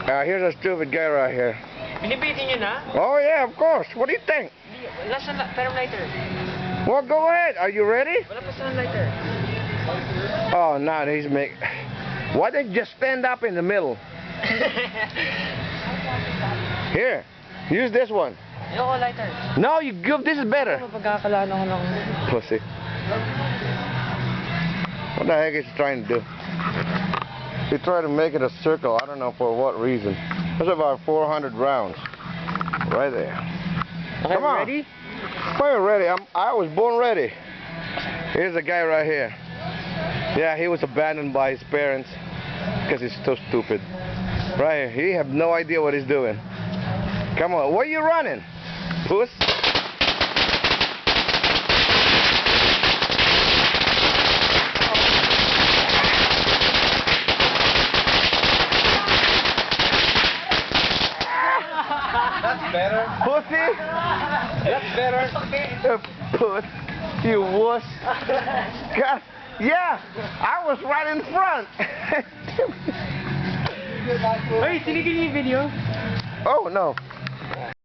Here's a stupid guy right here. Binibitin nyo na? Oh yeah, of course. What do you think? Wala siyang lighter. Well, go ahead. Are you ready? Wala pa siyang lighter. Oh, no, he's making... Why don't you just stand up in the middle? Here, use this one. Ayoko lighter. No, you give. This is better. Pagkakalaan ako ng... Pussy. What the heck is he trying to do? He tried to make it a circle. I don't know for what reason. That's about 400 rounds. Right there. Okay, Come on. ready? We're ready. I was born ready. Here's a guy right here. Yeah, he was abandoned by his parents because he's so stupid. Right here. He have no idea what he's doing. Come on. Where you running? Puss. That's better. Pussy. That's better. Puss. You wuss. God. Yeah, I was right in front. Hey, tinigil niyo yung video? Oh, no.